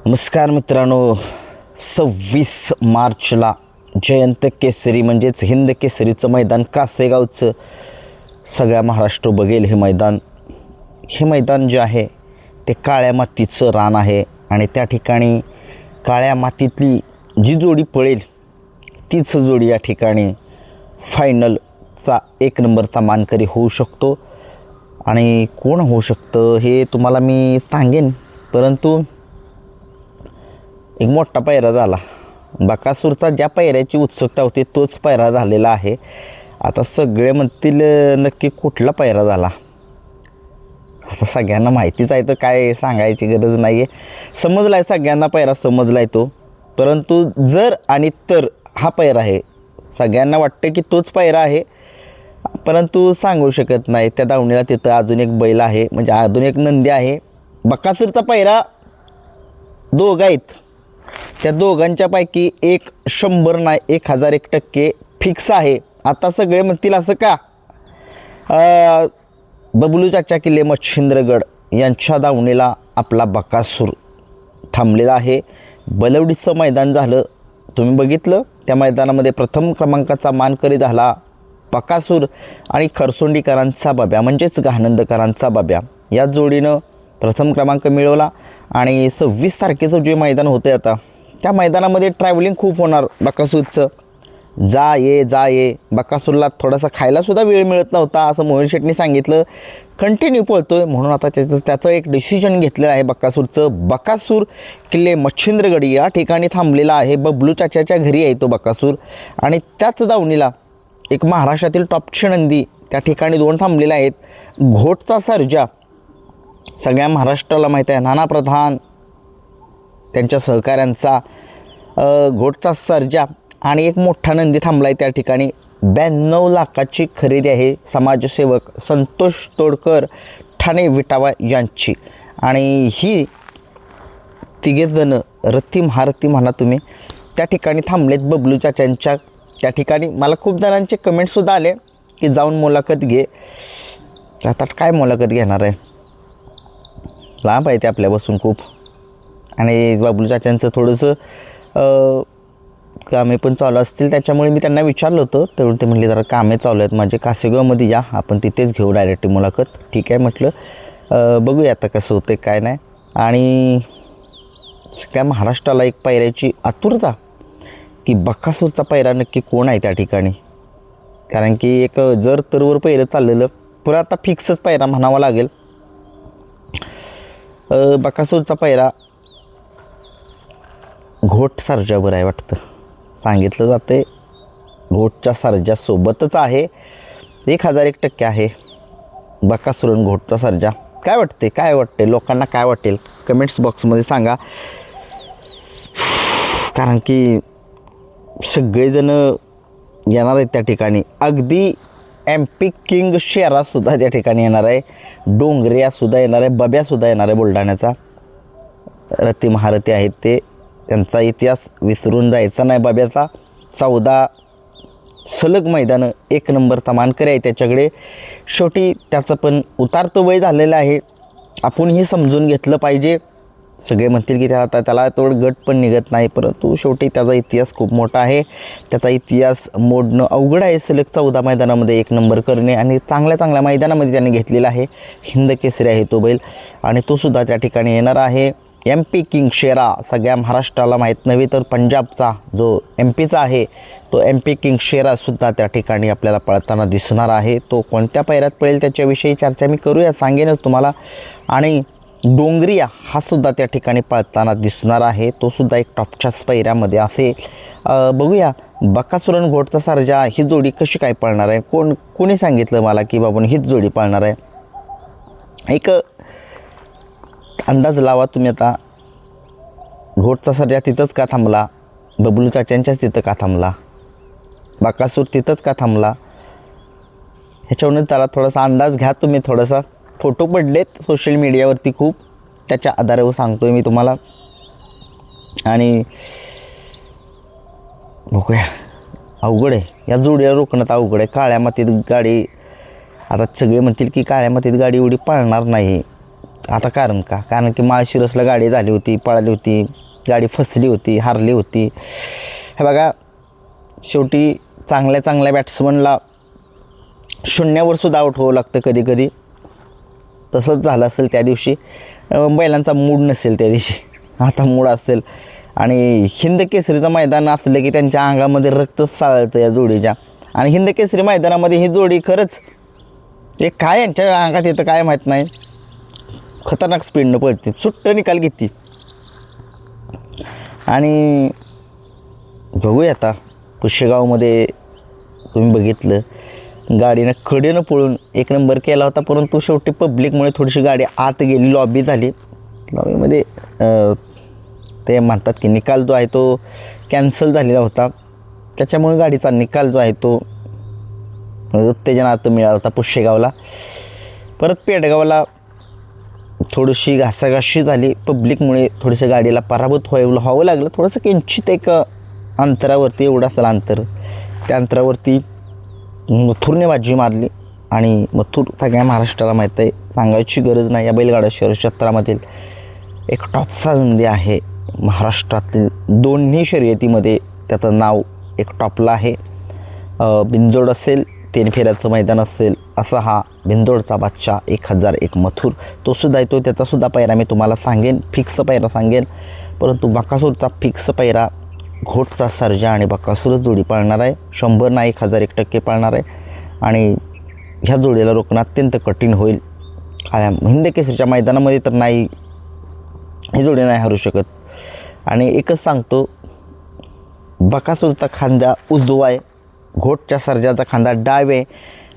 नमस्कार मित्रांनो, 26 मार्चला जयंत केसरी म्हणजेच हिंद केसरीचं मैदान कासेगावचं सगळ्या महाराष्ट्र बघेल. हे मैदान जे आहे ते काळ्या मातीचं रान आहे आणि त्या ठिकाणी काळ्या मातीतली जी जोडी पळेल तीच जोडी या ठिकाणी फायनलचा 1 नंबरचा मानकरी होऊ शकतो. आणि कोण होऊ शकतं हे तुम्हाला मी सांगेन, परंतु एक मोठा पायरा झाला. बकासूरचा ज्या पायऱ्याची उत्सुकता होती तोच पायरा झालेला आहे. आता सगळे म्हणतील नक्की कुठला पायरा झाला. आता सगळ्यांना माहितीच आहे तर काय सांगायची गरज नाही आहे. समजला आहे सगळ्यांना, पायरा समजला आहे तो. परंतु जर आणि तर हा पायरा आहे, सगळ्यांना वाटतं की तोच पायरा आहे, परंतु सांगू शकत नाही. त्या दावणीला तिथं अजून एक बैल आहे, म्हणजे अजून एक नंदी आहे. बकासूरचा पायरा दोघं आहेत, त्या दोघांच्यापैकी एक 100 नाही 1001% फिक्स आहे. आता सगळे म्हणतील असं का, बबलू चाचा किल्ले मच्छिंद्रगड यांच्या दावणीला आपला बकासूर थांबलेला आहे. बलवडीचं मैदान झालं, तुम्ही बघितलं. त्या मैदानामध्ये प्रथम क्रमांकाचा मानकरी झाला बकासूर आणि खरसोंडीकरांचा बाब्या म्हणजेच गहानंदकरांचा बाब्या या जोडीनं प्रथम क्रमांक मिळवला. आणि 26 तारखेचं जे मैदान होतं आता त्या मैदानामध्ये ट्रॅव्हलिंग खूप होणार बकासूरचं. जा ये बकासूरला थोडासा खायलासुद्धा वेळ मिळत नव्हता असं मोहन शेटनी सांगितलं. कंटिन्यू पळतो आहे म्हणून आता त्याचं एक डिसिजन घेतलेलं आहे बकासूरचं. बकासूर किल्ले मच्छिंद्रगड या ठिकाणी थांबलेला आहे. बबलू चाच्याच्या घरी आहे तो बकासूर. आणि त्याच दावणीला एक महाराष्ट्रातील टॉपचे नंदी त्या ठिकाणी 2 थांबलेले आहेत. घोटचा सर्जा सगळ्या महाराष्ट्राला माहीत आहे, नाना प्रधान त्यांच्या सहकाऱ्यांचा घोटचा सर्जा आणि एक मोठा नंदी थांबला आहे त्या ठिकाणी. 92 लाखाची खरेदी आहे समाजसेवक संतोष तोडकर ठाणे विटावा यांची. आणि ही तिघेजण रथी महारथी म्हणा तुम्ही त्या ठिकाणी थांबलेत बबलू चाच्यांच्या त्या ठिकाणी. मला खूप जणांचे कमेंट्ससुद्धा आले की जाऊन मुलाखत घे. आता काय मुलाखत घेणार आहे, लांब आहे ते आपल्यापासून खूप. आणि बबलू चाच्यांचं थोडंसं कामे पण चालू असतील, त्याच्यामुळे मी त्यांना विचारलं होतं. तर ते म्हणले जरा कामे चालू आहेत माझे, कासेगावमध्ये या, आपण तिथेच घेऊ डायरेक्ट मुलाखत. ठीक आहे म्हटलं, बघूया आता कसं होतं काय नाही. आणि सगळ्या महाराष्ट्राला एक पायऱ्याची आतुरता की बकासूरचा पायरा नक्की कोण आहे त्या ठिकाणी. कारण की एक जर तरवर पायरं चाललेलं पुरा आता फिक्सच पायरा म्हणावा लागेल. बकासूरचा पायरा घोट सर्जावर आहे वाटतं, सांगितलं जाते. घोटच्या सर्जासोबतच आहे, 1001% आहे बकासूर आणि घोटचा सर्जा. काय वाटते लोकांना, काय वाटेल कमेंट्स बॉक्समध्ये सांगा. कारण की सगळेजण येणार आहेत त्या ठिकाणी. अगदी MP किंग शेरासुद्धा त्या ठिकाणी येणार आहे, डोंगऱ्यासुद्धा येणार आहे, बब्यासुद्धा येणार आहे बुलढाण्याचा. रथी महारथी आहेत ते, त्यांचा इतिहास विसरून जायचा नाही. बब्याचा 14 सलग मैदानं 1 नंबरचा मानकरी आहे त्याच्याकडे. शेवटी त्याचं पण उतारतं वय झालेलं आहे, आपणही समजून घेतलं पाहिजे. सगळे म्हणतील की त्याला तेवढं गट पण निघत नाही, परंतु शेवटी त्याचा इतिहास खूप मोठा आहे. त्याचा इतिहास मोडणं अवघड आहे. सलग 14 मैदानामध्ये 1 नंबर करणे आणि चांगल्या मैदानामध्ये त्याने घेतलेला आहे. हिंद केसरी आहे तो बैल आणि तो सुद्धा त्या ठिकाणी येणार आहे. MP किंग शेरा सगळ्या महाराष्ट्राला माहीत नव्हे तर पंजाबचा जो MPचा आहे तो MP किंग शेरासुद्धा त्या ठिकाणी आपल्याला पळताना दिसणार आहे. तो कोणत्या पायऱ्यात पळेल त्याच्याविषयी चर्चा मी करूया, सांगेनच तुम्हाला. आणि डोंगरिया हा सुद्धा त्या ठिकाणी पळताना दिसणार आहे, तो सुद्धा एक टॉपच्याच पायऱ्यामध्ये असेल. बघूया बकासूर आणि घोटचा सर्जा ही जोडी कशी काय पळणार आहे. कोणी सांगितलं मला की बाबा हीच जोडी पळणार आहे. एक अंदाज लावा तुम्ही आता. घोटचा सर्जा तिथंच का थांबला, बबलू चाच्यांच्याच तिथं का थांबला, बकासूर तिथंच का थांबला, ह्याच्यावरून त्याला थोडासा अंदाज घ्या तुम्ही. थोडासा फोटो पडलेत सोशल मीडियावरती खूप, त्याच्या आधारावर सांगतो आहे मी तुम्हाला. आणि बघूया, अवघड आहे या जोडीला रोखणं, अवघड आहे. काळ्या मातीत गाडी, आता सगळे म्हणतील की काळ्या मातीत गाडी एवढी पळणार नाही. आता कारण का, कारण की माळशिरसला गाडी झाली होती, पळाली होती, गाडी फसली होती, हारली होती. हे बघा, शेवटी चांगल्या चांगल्या बॅट्समनला शून्यावरसुद्धा आऊट व्हावं लागतं कधी कधी. तसंच झालं असेल त्या दिवशी. बैलांचा मूड नसेल त्या दिवशी, आता मूड असेल. आणि हिंद केसरीचं मैदान असलं की त्यांच्या अंगामध्ये रक्तच साळतं या जोडीच्या. आणि हिंद केसरी मैदानामध्ये ही जोडी खरंच एक काय यांच्या अंगात येतं काय माहीत नाही, खतरनाक स्पीडनं पळते, सुट्ट निकाल घेते. आणि बघूया आता पुशेगावमध्ये तुम्ही बघितलं, गाडीनं कडेनं पळून एक नंबर केला होता, परंतु शेवटी पब्लिकमुळे थोडीशी गाडी आत गेली, लॉबी झाली. लॉबीमध्ये ते म्हणतात की निकाल जो आहे तो कॅन्सल झालेला होता, त्याच्यामुळे गाडीचा निकाल जो आहे तो उत्तेजनार्थ मिळाला होता पुशेगावला. परत पेडगावला थोडीशी घासाघाशी झाली, पब्लिकमुळे थोडंसं गाडीला पराभूत व्हावं लागलं. थोडंसं किंचित एक अंतरावरती, एवढं असेल अंतर, त्या अंतरावरती मथुरने बाजी मारली. आणि मथुर सगळ्या महाराष्ट्राला माहीत आहे, सांगायची गरज नाही, या बैलगाडा शहर क्षेत्रामधील एक टॉपचा नंदी आहे. महाराष्ट्रातील दोन्ही शर्यतीमध्ये त्याचं नाव एक टॉपला आहे. बिंजोड असेल, 3 फेऱ्याचं मैदान असेल, असा हा बिंदोडचा बादशाह 1001 मथुर, तो सुद्धा येतो. त्याचासुद्धा पैरा मी तुम्हाला सांगेन, फिक्स पैरा सांगेन. परंतु बकासूरचा फिक्स पैरा घोटचा सर्जा आणि बकासूरच जोडी पाळणार आहे. 100 नाही 1001% पाळणार आहे. आणि ह्या जोडीला रोखणं अत्यंत कठीण होईल. हिंद केसरीच्या मैदानामध्ये तर नाही, ही जोडी नाही हरू शकत. आणि एकच सांगतो, बकासूरचा खांदा उजवा आहे, घोटच्या सर्जाचा खांदा डाव आहे.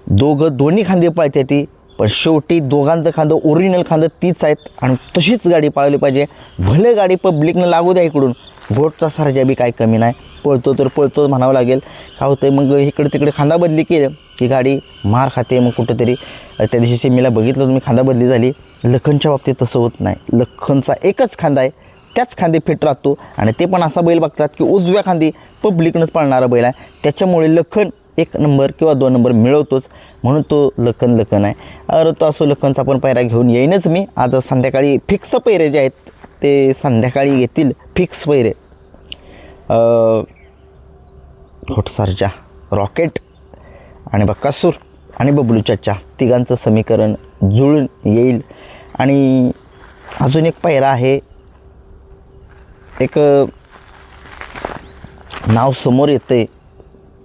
दोन्ही खांदे पळते ती, पण शेवटी दोघांचं खांदं ओरिजिनल खांदं तीच आहेत. आणि तशीच गाडी पाळली पाहिजे. भले गाडी पब्लिकनं लागू द्या इकडून, घोटचा सर्जा बी काही कमी नाही, पळतो तर पळतोच म्हणावं लागेल. का होतं मग इकडे तिकडे खांदा बदली केलं की गाडी मार खाते. मग कुठंतरी त्या दिवशी सेमीला बघितलं तुम्ही, खांदा बदली झाली. लखनच्या बाबतीत तसं होत नाही. लखनचा एकच खांदा आहे, त्याच खांदे फिट राहतो. आणि ते पण असा बैल बघतात की उजव्या खांदी पब्लिकनंच पळणारा बैल आहे, त्याच्यामुळे लखन 1 नंबर किंवा 2 नंबर मिळवतोच, म्हणून तो लखन आहे. अरे तो असो, लखनचा पण पैरा घेऊन येईनच मी. आज संध्याकाळी फिक्स पैरे जे आहेत ते संध्याकाळी येतील, फिक्स पैरे. घोटसारजा, रॉकेट आणि बकासूर आणि बबलू चाचा तिघांचं समीकरण जुळून येईल. आणि अजून एक पैरा आहे, एक नाव समोर येतं आहे,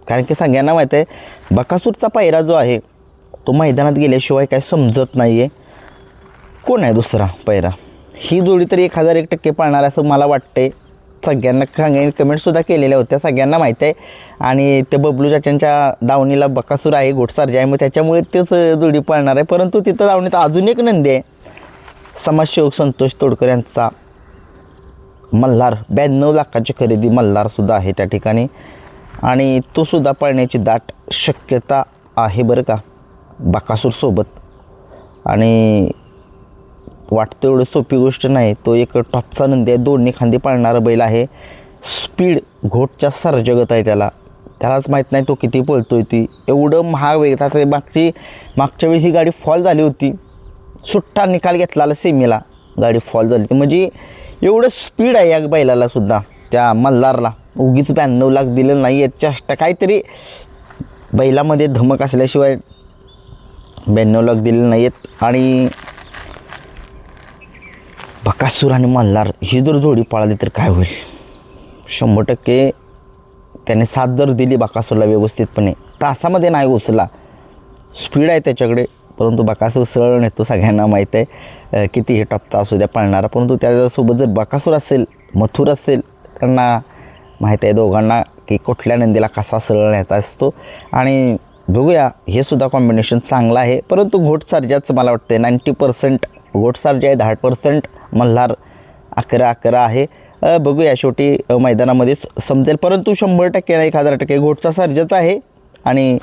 कारण की सगळ्यांना माहीत आहे बकासूरचा पैरा जो आहे तो मैदानात गेल्याशिवाय काय समजत नाही आहे. कोण आहे दुसरा पैरा? ही जोडी तर 1001% पाळणार असं मला वाटतंय. सगळ्यांना कमेंटसुद्धा केलेल्या होत्या, सगळ्यांना माहीत आहे. आणि ते बबलू चाच्यांच्या दावणीला बकासूर आहे, घोटसारजा आहे, मग त्याच्यामुळे तेच जोडी पाळणार आहे. परंतु तिथं दावणीत अजून एक नंदी आहे, समाजसेवक संतोष तोडकर यांचा मल्हार. 92 लाखाची खरेदी मल्हारसुद्धा आहे त्या ठिकाणी. आणि तो सुद्धा पळण्याची दाट शक्यता आहे बरं का बकासूरसोबत. आणि वाटतं एवढं सोपी गोष्ट नाही, तो एक टॉपचा नंदी आहे, दोन्ही खांदी पाळणारा बैल आहे. स्पीड घोटच्या सरजगत आहे, त्यालाच माहीत नाही तो किती पळतोय. ती एवढं महाग वेगळा. मागच्या वेळेस ही गाडी फॉल झाली होती, सुट्टा निकाल घेतला सेमीला, गाडी फॉल झाली होती. म्हणजे एवढं स्पीड आहे या बैलाला सुद्धा, त्या मल्हारला. उगीच 92 लाख दिलं नाही आहेत, चेष्टा काहीतरी बैलामध्ये धमक असल्याशिवाय 92 लाख दिले नाही आहेत. आणि बकासूर आणि मल्हार ही जर जोडी पळाली तर काय होईल? 100% त्याने साथ जर दिली बकासूरला व्यवस्थितपणे, तासामध्ये नाही उचला, स्पीड आहे त्याच्याकडे. परंतु बकासूर सरळ नेतो, सगळ्यांना माहीत आहे किती हे टॉपचा असू द्या पळणारा. परंतु त्याच्यासोबत जर बकासूर असेल, मथुर असेल, त्यांना माहीत आहे दोघांना की कुठल्या नंदीला कसा सरळ न्यायचा असतो. आणि बघूया, हे सुद्धा कॉम्बिनेशन चांगलं आहे. परंतु घोटसारजाच मला वाटतं 90% घोटसारजा आहे, 10% मल्हार, 11-11 आहे. बघूया शेवटी मैदानामध्येच समजेल. परंतु 100% नाही 1000% घोटचा सर्जाच आहे. आणि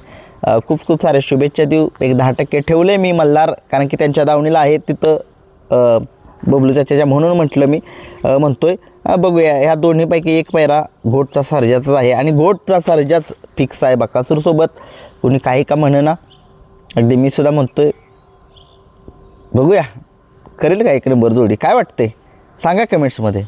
खूप खूप साऱ्या शुभेच्छा देऊ. एक 10% ठेवले मी मल्हार, कारण की त्यांच्या दावणीला आहे तिथं बबलू चाचाच्या, म्हणून म्हटलं मी म्हणतोय. बघूया, ह्या दोन्हीपैकी एक पैरा घोटचा सर्जाचाच आहे. आणि घोटचा सर्जाच फिक्स आहे बकासूरसोबत, कोणी काही का म्हणेना, अगदी मी सुद्धा म्हणतोय. बघूया करेल का एक नंबर जोडी काय वाटते सांगा कमेंट्समध्ये.